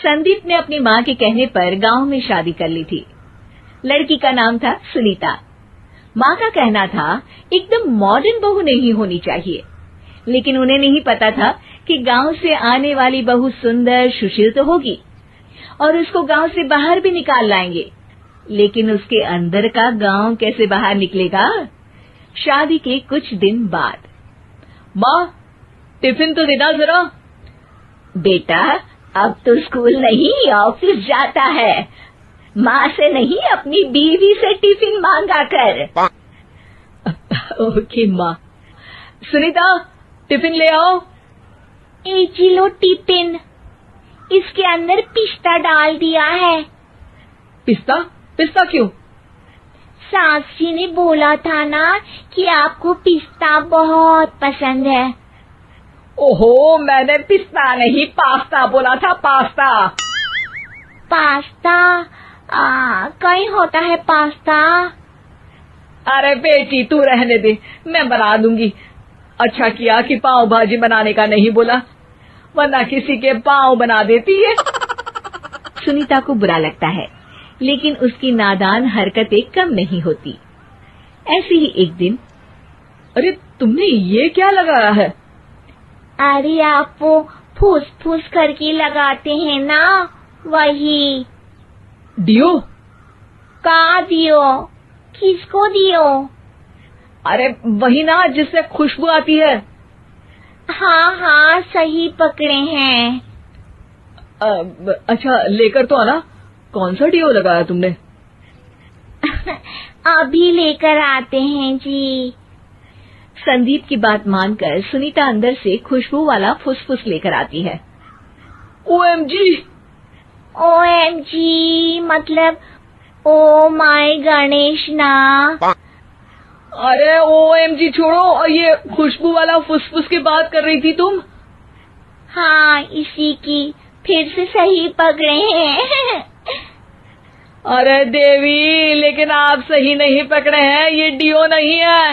संदीप ने अपनी माँ के कहने पर गांव में शादी कर ली थी। लड़की का नाम था सुनीता। माँ का कहना था एकदम मॉडर्न बहू नहीं होनी चाहिए, लेकिन उन्हें नहीं पता था कि गांव से आने वाली बहू सुंदर सुशील तो होगी और उसको गांव से बाहर भी निकाल लाएंगे, लेकिन उसके अंदर का गांव कैसे बाहर निकलेगा। शादी के कुछ दिन बाद, माँ टिफिन तो देना जरा। बेटा अब तो स्कूल नहीं ऑफिस जाता है, माँ से नहीं अपनी बीवी से टिफिन मांगा कर। ओके माँ। सुनीता टिफिन ले आओ। एक किलो टिफिन, इसके अंदर पिस्ता डाल दिया है। पिस्ता? पिस्ता क्यों? सास जी ने बोला था ना कि आपको पिस्ता बहुत पसंद है। ओहो, मैंने पिस्ता नहीं पास्ता बोला था, पास्ता। पास्ता? कहीं होता है पास्ता? अरे बेटी तू रहने दे, मैं बना दूंगी। अच्छा किया कि पाव भाजी बनाने का नहीं बोला, वरना किसी के पाव बना देती है। सुनीता को बुरा लगता है, लेकिन उसकी नादान हरकतें कम नहीं होती। ऐसे ही एक दिन, अरे तुमने ये क्या लगाया है? अरे आप वो फूस फूस करके लगाते हैं ना, वही। डियो? का दियो? किसको दियो? अरे वही ना जिससे खुशबू आती है। हाँ हाँ सही पकड़े हैं। अच्छा लेकर तो आना। कौन सा डियो लगाया तुमने? अभी लेकर आते हैं जी। संदीप की बात मानकर सुनीता अंदर से खुशबू वाला फुसफुस लेकर आती है। ओएमजी! ओएमजी मतलब ओ माय गणेश ना। अरे ओएमजी छोड़ो, ये खुशबू वाला फुसफुस की बात कर रही थी तुम? हाँ इसी की, फिर से सही पकड़े हैं। अरे देवी, लेकिन आप सही नहीं पकड़े हैं, ये डियो नहीं है।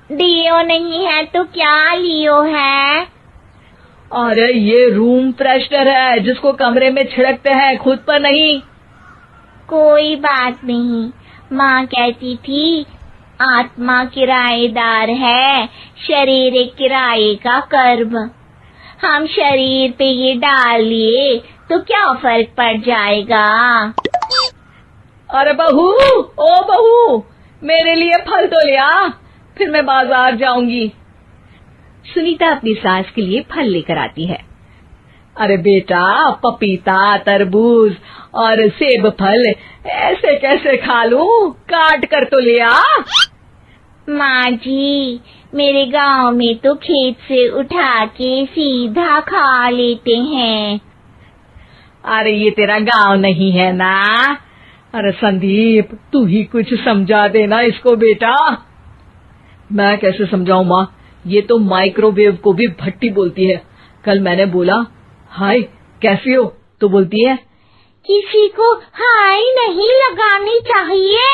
डियो नहीं है तो क्या लियो है? अरे ये रूम फ्रेशनर है, जिसको कमरे में छिड़कते हैं, खुद पर नहीं। कोई बात नहीं, माँ कहती थी आत्मा किराएदार है, शरीर एक किराए का कर्म। हम शरीर पे ये डाल लिए तो क्या फर्क पड़ जाएगा। अरे बहू, ओ बहू, मेरे लिए फल तो ले आ, फिर मैं बाजार जाऊंगी। सुनीता अपनी सास के लिए फल लेकर आती है। अरे बेटा, पपीता, तरबूज और सेब फल ऐसे कैसे खा लूं? काट कर तो ले आ। माँ जी, मेरे गांव में तो खेत से उठा के सीधा खा लेते हैं। अरे ये तेरा गांव नहीं है ना। अरे संदीप, तू ही कुछ समझा देना इसको बेटा। मैं कैसे समझाऊं माँ, ये तो माइक्रोवेव को भी भट्टी बोलती है। कल मैंने बोला हाय कैसी हो, तो बोलती है किसी को हाय नहीं लगानी चाहिए।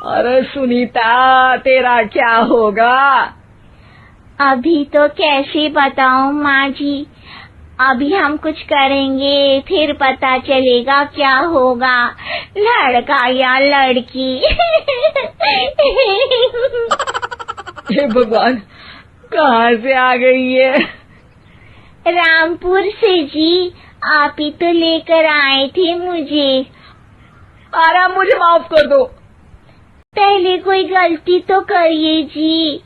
अरे सुनीता, तेरा क्या होगा? अभी तो कैसे बताऊं माँ जी, अभी हम कुछ करेंगे फिर पता चलेगा क्या होगा, लड़का या लड़की। हे भगवान, कहाँ से आ गई ये? रामपुर से जी, आप ही तो लेकर आए थे मुझे। अरे मुझे माफ कर दो। पहले कोई गलती तो करिए जी,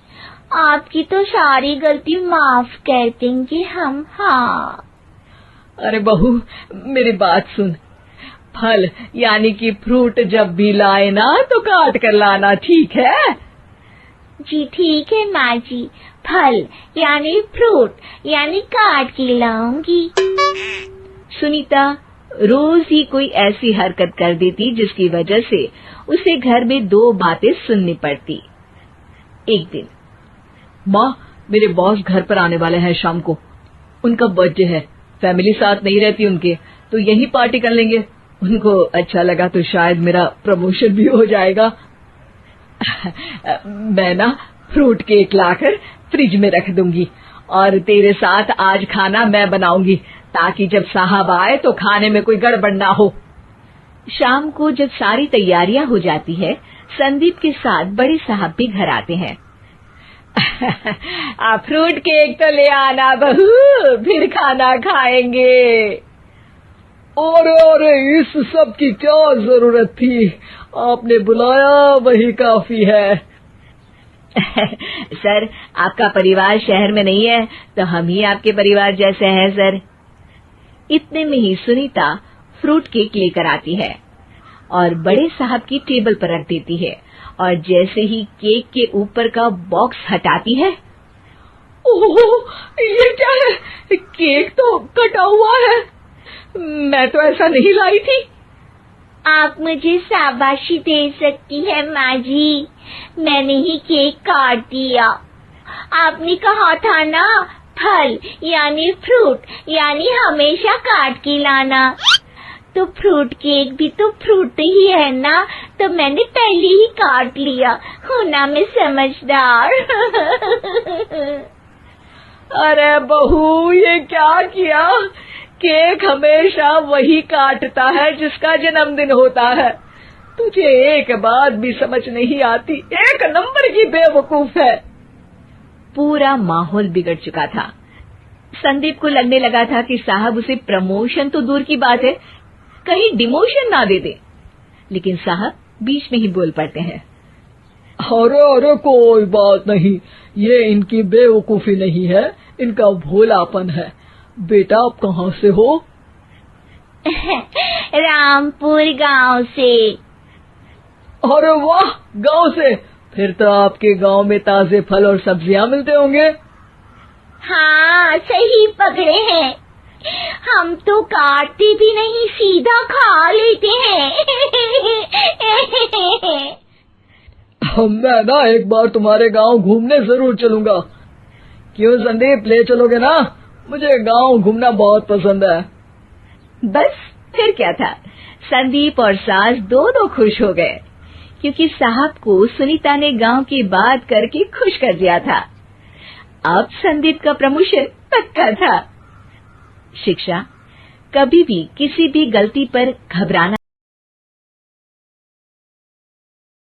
आपकी तो सारी गलती माफ कर देंगे हम। हाँ अरे बहू, मेरी बात सुन। फल यानी कि फ्रूट जब भी लाए ना तो काट कर लाना, ठीक है? जी ठीक है माँ जी, फल यानी फ्रूट यानी काट के लाऊंगी। सुनीता रोज ही कोई ऐसी हरकत कर देती जिसकी वजह से उसे घर में दो बातें सुननी पड़ती। एक दिन, माँ, मेरे बॉस घर पर आने वाले हैं शाम को। उनका बर्थडे है, फैमिली साथ नहीं रहती उनके, तो यही पार्टी कर लेंगे। उनको अच्छा लगा तो शायद मेरा प्रमोशन भी हो जाएगा। मैं ना फ्रूट केक लाकर फ्रिज में रख दूंगी और तेरे साथ आज खाना मैं बनाऊंगी, ताकि जब साहब आए तो खाने में कोई गड़बड़ ना हो। शाम को जब सारी तैयारियां हो जाती है, संदीप के साथ बड़े साहब भी घर आते हैं। फ्रूट केक तो ले आना बहू, फिर खाना खाएंगे। अरे इस सब की क्या जरूरत थी, आपने बुलाया वही काफी है। सर, आपका परिवार शहर में नहीं है तो हम ही आपके परिवार जैसे हैं सर। इतने में ही सुनीता फ्रूट केक लेकर आती है और बड़े साहब की टेबल पर रख देती है, और जैसे ही केक के ऊपर का बॉक्स हटाती है, ओह, ये क्या है? केक तो कटा हुआ है। मैं तो ऐसा नहीं लाई थी। आप मुझे शाबाशी दे सकती है माँ जी, मैंने ही केक काट दिया। आपने कहा था ना, फल यानी फ्रूट यानी हमेशा काट के लाना, तो फ्रूट केक भी तो फ्रूट ही है ना, तो मैंने पहले ही काट लिया। हूँ ना मैं समझदार। अरे बहू, ये क्या किया? केक हमेशा वही काटता है जिसका जन्मदिन होता है। तुझे एक बात भी समझ नहीं आती, एक नंबर की बेवकूफ है। पूरा माहौल बिगड़ चुका था। संदीप को लगने लगा था कि साहब उसे प्रमोशन तो दूर की बात है, कहीं डिमोशन ना दे दे, लेकिन साहब बीच में ही बोल पड़ते हैं। अरे कोई बात नहीं, ये इनकी बेवकूफी नहीं है, इनका भोलापन है। बेटा आप कहाँ से हो? रामपुर गांव से। अरे वाह, गांव से? फिर तो आपके गांव में ताजे फल और सब्जियां मिलते होंगे। हाँ, सही पकड़े हैं। हम तो काटते भी नहीं, सीधा खा लेते हैं। मैं ना एक बार तुम्हारे गांव घूमने जरूर चलूंगा। क्यों संदीप, ले चलोगे ना? मुझे गांव घूमना बहुत पसंद है। बस फिर क्या था, संदीप और सास दोनों खुश हो गए, क्योंकि साहब को सुनीता ने गांव की बात करके खुश कर दिया था। अब संदीप का प्रमोशन पक्का था। शिक्षा, कभी भी किसी भी गलती पर घबराना